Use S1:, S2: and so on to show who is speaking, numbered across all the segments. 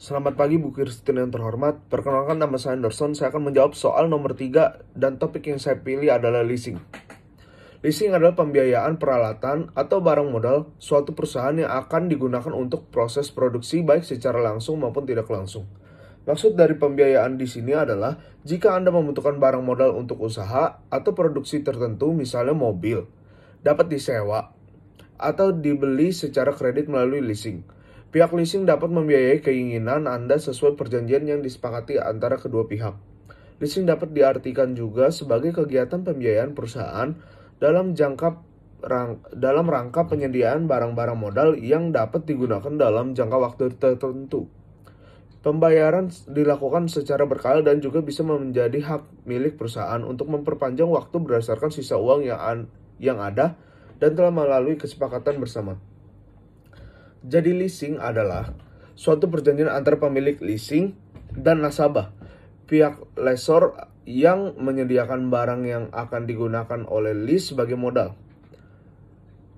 S1: Selamat pagi Bu Kirsten yang terhormat. Perkenalkan, nama saya Anderson. Saya akan menjawab soal nomor 3 dan topik yang saya pilih adalah leasing. Leasing adalah pembiayaan peralatan atau barang modal suatu perusahaan yang akan digunakan untuk proses produksi baik secara langsung maupun tidak langsung. Maksud dari pembiayaan di sini adalah jika Anda membutuhkan barang modal untuk usaha atau produksi tertentu, misalnya mobil, dapat disewa atau dibeli secara kredit melalui leasing. Pihak leasing dapat membiayai keinginan Anda sesuai perjanjian yang disepakati antara kedua pihak. Leasing dapat diartikan juga sebagai kegiatan pembiayaan perusahaan dalam rangka penyediaan barang-barang modal yang dapat digunakan dalam jangka waktu tertentu. Pembayaran dilakukan secara berkala dan juga bisa menjadi hak milik perusahaan untuk memperpanjang waktu berdasarkan sisa uang yang ada dan telah melalui kesepakatan bersama. Jadi leasing adalah suatu perjanjian antara pemilik leasing dan nasabah, pihak lessor yang menyediakan barang yang akan digunakan oleh lease sebagai modal.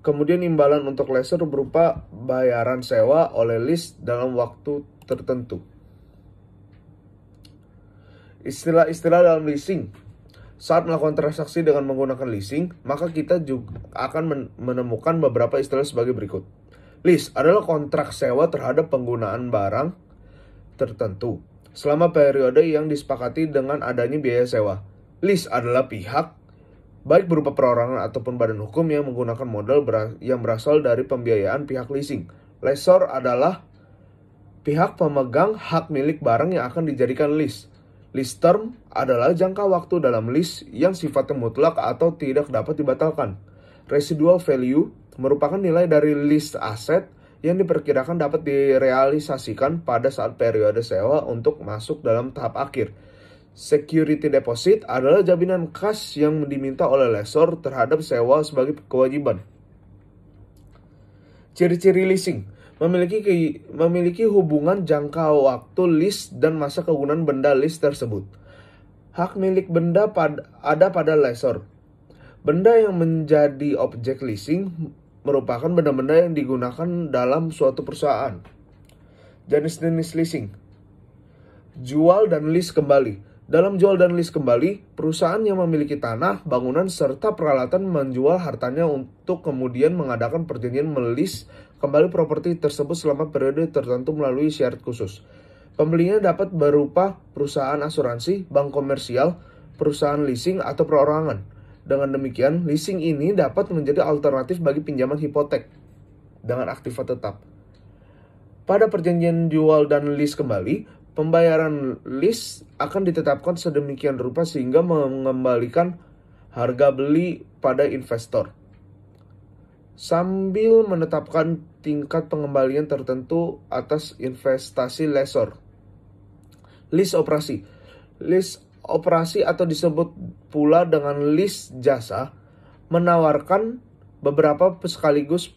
S1: Kemudian imbalan untuk lessor berupa bayaran sewa oleh lease dalam waktu tertentu. Istilah-istilah dalam leasing. Saat melakukan transaksi dengan menggunakan leasing, maka kita juga akan menemukan beberapa istilah sebagai berikut. Lease adalah kontrak sewa terhadap penggunaan barang tertentu selama periode yang disepakati dengan adanya biaya sewa. Lease adalah pihak, baik berupa perorangan ataupun badan hukum yang menggunakan modal yang berasal dari pembiayaan pihak leasing. Lessor adalah pihak pemegang hak milik barang yang akan dijadikan lease. Lease term adalah jangka waktu dalam lease yang sifatnya mutlak atau tidak dapat dibatalkan. Residual value merupakan nilai dari lease aset yang diperkirakan dapat direalisasikan pada saat periode sewa untuk masuk dalam tahap akhir. Security deposit adalah jaminan kas yang diminta oleh lessor terhadap sewa sebagai kewajiban. Ciri-ciri leasing memiliki hubungan jangka waktu lease dan masa kegunaan benda lease tersebut. Hak milik benda ada pada lessor. Benda yang menjadi objek leasing merupakan benda-benda yang digunakan dalam suatu perusahaan. Jenis-jenis leasing. Jual dan lease kembali. Dalam jual dan lease kembali, perusahaan yang memiliki tanah, bangunan, serta peralatan menjual hartanya untuk kemudian mengadakan perjanjian melis kembali properti tersebut selama periode tertentu melalui syarat khusus. Pembelinya dapat berupa perusahaan asuransi, bank komersial, perusahaan leasing, atau perorangan. Dengan demikian, leasing ini dapat menjadi alternatif bagi pinjaman hipotek dengan aktiva tetap. Pada perjanjian jual dan lease kembali, pembayaran lease akan ditetapkan sedemikian rupa sehingga mengembalikan harga beli pada investor, sambil menetapkan tingkat pengembalian tertentu atas investasi lessor. Lease operasi. Lease operasi atau disebut pula dengan lease jasa menawarkan beberapa sekaligus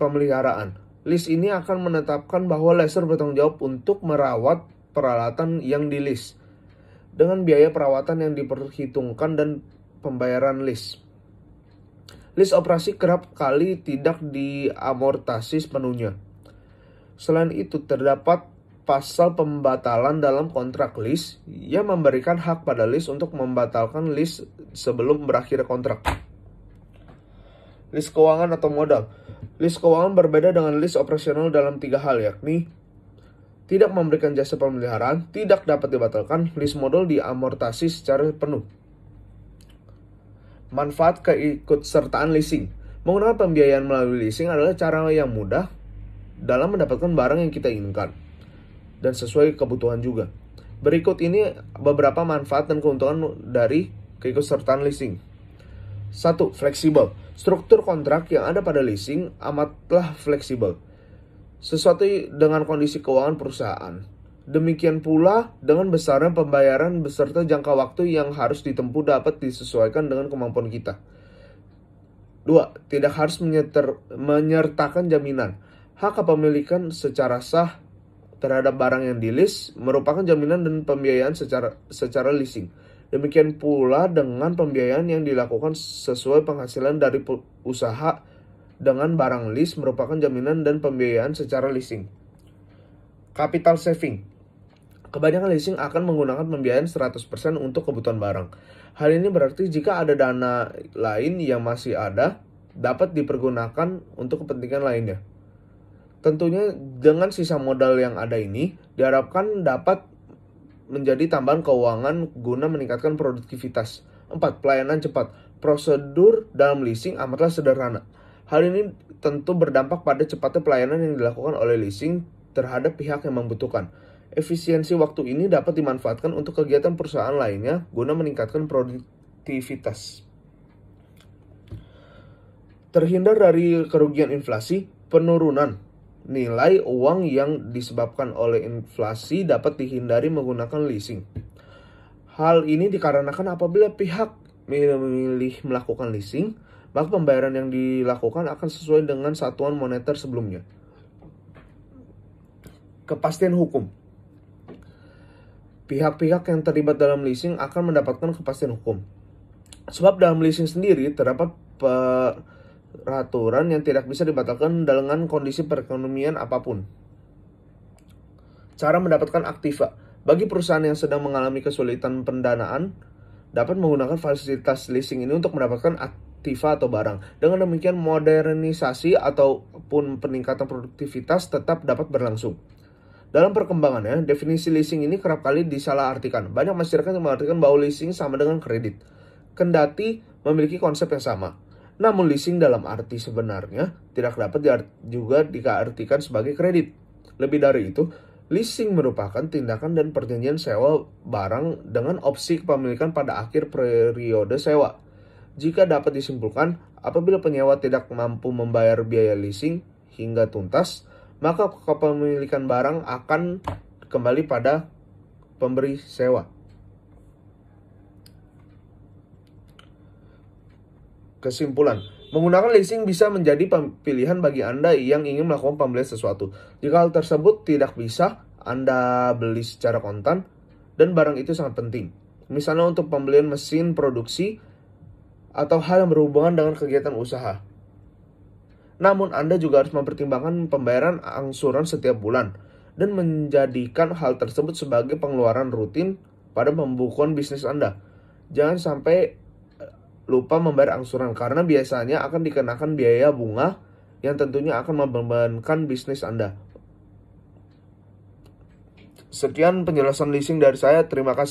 S1: pemeliharaan. Lease ini akan menetapkan bahwa lessor bertanggung jawab untuk merawat peralatan yang di lease dengan biaya perawatan yang diperhitungkan dan pembayaran lease. Lease operasi kerap kali tidak diamortasi sepenuhnya. Selain itu, terdapat pasal pembatalan dalam kontrak lease yang memberikan hak pada lease untuk membatalkan lease sebelum berakhir kontrak. Lease keuangan atau modal. Lease keuangan berbeda dengan lease operasional dalam 3 hal, yakni tidak memberikan jasa pemeliharaan, tidak dapat dibatalkan, lease modal diamortasi secara penuh. Manfaat keikutsertaan leasing. Menggunakan pembiayaan melalui leasing adalah cara yang mudah dalam mendapatkan barang yang kita inginkan dan sesuai kebutuhan juga. Berikut ini beberapa manfaat dan keuntungan dari keikutsertaan leasing. 1. Fleksibel. Struktur kontrak yang ada pada leasing amatlah fleksibel sesuai dengan kondisi keuangan perusahaan. Demikian pula dengan besarnya pembayaran beserta jangka waktu yang harus ditempuh dapat disesuaikan dengan kemampuan kita. 2. Tidak harus menyertakan jaminan. Hak kepemilikan secara sah terhadap barang yang di-lease merupakan jaminan dan pembiayaan secara leasing. Demikian pula dengan pembiayaan yang dilakukan sesuai penghasilan dari usaha dengan barang lease merupakan jaminan dan pembiayaan secara leasing. Capital saving. Kebanyakan leasing akan menggunakan pembiayaan 100% untuk kebutuhan barang. Hal ini berarti jika ada dana lain yang masih ada, dapat dipergunakan untuk kepentingan lainnya. Tentunya dengan sisa modal yang ada ini, diharapkan dapat menjadi tambahan keuangan guna meningkatkan produktivitas. 4. Pelayanan cepat. Prosedur dalam leasing amatlah sederhana. Hal ini tentu berdampak pada cepatnya pelayanan yang dilakukan oleh leasing terhadap pihak yang membutuhkan. Efisiensi waktu ini dapat dimanfaatkan untuk kegiatan perusahaan lainnya guna meningkatkan produktivitas. Terhindar dari kerugian inflasi, penurunan nilai uang yang disebabkan oleh inflasi dapat dihindari menggunakan leasing. Hal ini dikarenakan apabila pihak memilih melakukan leasing, maka pembayaran yang dilakukan akan sesuai dengan satuan moneter sebelumnya. Kepastian hukum. Pihak-pihak yang terlibat dalam leasing akan mendapatkan kepastian hukum. Sebab dalam leasing sendiri terdapat peraturan yang tidak bisa dibatalkan dengan kondisi perekonomian apapun. Cara mendapatkan aktiva. Bagi perusahaan yang sedang mengalami kesulitan pendanaan, dapat menggunakan fasilitas leasing ini untuk mendapatkan aktiva atau barang. Dengan demikian, modernisasi ataupun peningkatan produktivitas tetap dapat berlangsung. Dalam perkembangannya, definisi leasing ini kerap kali disalahartikan. Banyak masyarakat yang mengartikan bahwa leasing sama dengan kredit, kendati memiliki konsep yang sama. Namun leasing dalam arti sebenarnya tidak dapat juga diartikan sebagai kredit. Lebih dari itu, leasing merupakan tindakan dan perjanjian sewa barang dengan opsi kepemilikan pada akhir periode sewa. Jika dapat disimpulkan, apabila penyewa tidak mampu membayar biaya leasing hingga tuntas, maka kepemilikan barang akan kembali pada pemberi sewa. Kesimpulan, menggunakan leasing bisa menjadi pilihan bagi Anda yang ingin melakukan pembelian sesuatu. Jika hal tersebut tidak bisa, Anda beli secara kontan dan barang itu sangat penting. Misalnya untuk pembelian mesin produksi atau hal yang berhubungan dengan kegiatan usaha. Namun Anda juga harus mempertimbangkan pembayaran angsuran setiap bulan dan menjadikan hal tersebut sebagai pengeluaran rutin pada pembukuan bisnis Anda. Jangan sampai lupa membayar angsuran karena biasanya akan dikenakan biaya bunga yang tentunya akan membebankan bisnis Anda. Sekian penjelasan leasing dari saya. Terima kasih.